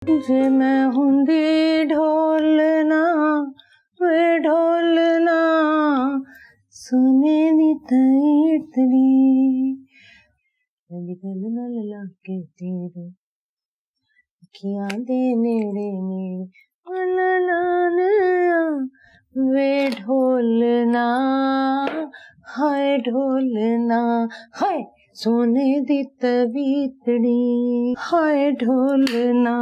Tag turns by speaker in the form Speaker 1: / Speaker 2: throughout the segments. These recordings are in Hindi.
Speaker 1: जे मैं हुंदी ढोलना वे ढोलना सोने दी तईतड़ी गल गल लाके तेरे अखियां दे नेड़े नेड़े वे ढोलना हाय सोने दी तवीतड़ी हाय ढोलना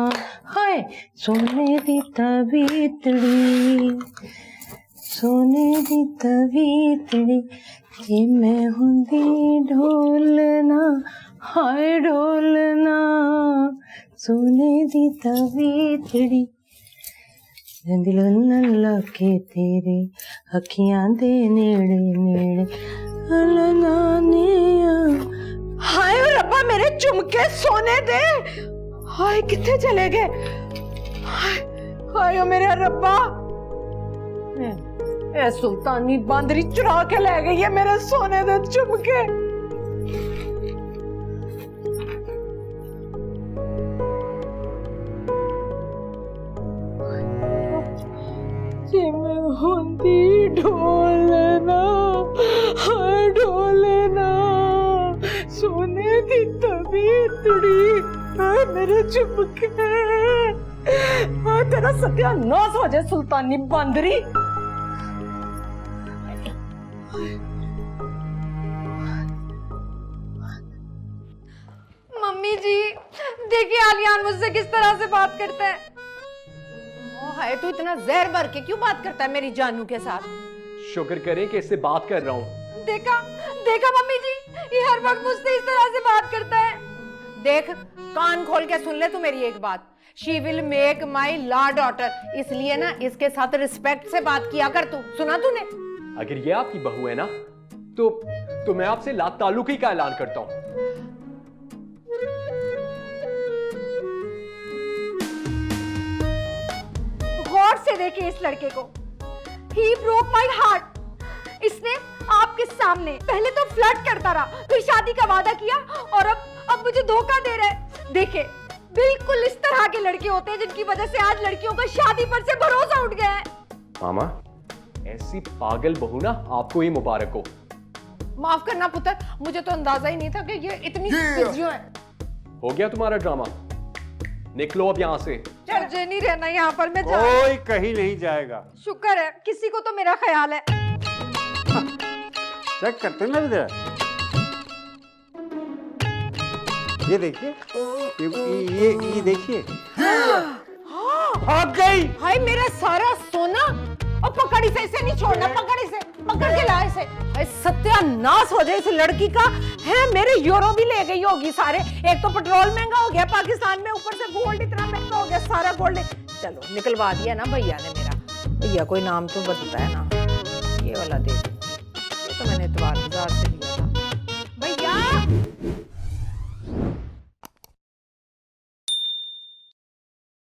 Speaker 1: हाय सोने दी तवीतड़ी जे मैं हुंदी ढोलना हाय ढोलना सोने दी तवीतड़ी दिल लाके तेरे अखियां दे नेड़े नेड़े हाय रब्बा मेरे झुमके सोने दे हाय किथे चले गए हाय ओ मेरे रब्बा ए सुल्तानी बांदरी चुरा के ले गई है मेरे सोने दे झुमके जे मैं हुंदी ढोलना हाय ढोलना सोने दी तवीतड़ी हाय मेरे झुमके हाय तेरा सत्यानाश हो जाए सुल्तानी बांदरी
Speaker 2: मम्मी जी देखिए आलियान मुझसे किस तरह से बात करता है।
Speaker 3: हाय तू इतना जहर भर के क्यों बात करता है मेरी जानू के साथ?
Speaker 4: शुक्र करें कि इससे बात कर रहा हूँ।
Speaker 2: देखा मम्मी जी ये हर वक्त मुझसे इस तरह से बात करता है।
Speaker 3: देख कान खोल के सुन ले तू मेरी एक बात। She will make my law daughter, इसलिए ना इसके साथ रिस्पेक्ट से बात किया कर तू। सुना तूने?
Speaker 4: अगर ये आपकी बहू है ना तो मैं आपसे ला ताल्लुकी का ऐलान करता हूँ।
Speaker 2: गौर से देखिए इस लड़के को। He broke my heart। इसने आपके सामने पहले तो फ्लर्ट करता रहा, फिर शादी का वादा किया और अब मुझे धोखा दे रहा है। देखे बिल्कुल इस तरह के लड़के होते हैं जिनकी वजह से आज लड़कियों का शादी पर से भरोसा उठ गया है।
Speaker 4: मामा ऐसी पागल बहू ना आपको ही मुबारक हो।
Speaker 3: माफ करना पुत्र, मुझे तो अंदाजा ही नहीं था कि ये इतनी बिजियो है।
Speaker 4: हो गया तुम्हारा ड्रामा, निकलो अब यहाँ से।
Speaker 2: मुझे नहीं रहना यहाँ पर, मैं
Speaker 5: कोई कहीं नहीं जाएगा।
Speaker 2: शुक्र है किसी को तो मेरा ख्याल है।
Speaker 5: चेक करते ना इधर, ये देखिए, ये देखिए, भाग गई।
Speaker 3: हाय मेरा सारा सोना, और पकड़ इसे, इसे नहीं छोड़ना, पकड़ इसे, पकड़ के ला इसे। सत्यानाश हो जाए इस लड़की का है। मेरे यूरो भी ले गई होगी सारे। एक तो पेट्रोल महंगा हो गया पाकिस्तान में, ऊपर से गोल्ड इतना महंगा हो गया, सारा गोल्ड। चलो निकलवा दिया ना भैया ने मेरा। भैया कोई नाम तो बदलता है ना। ये वाला देख, ये तो मैंने इतवार बाजार से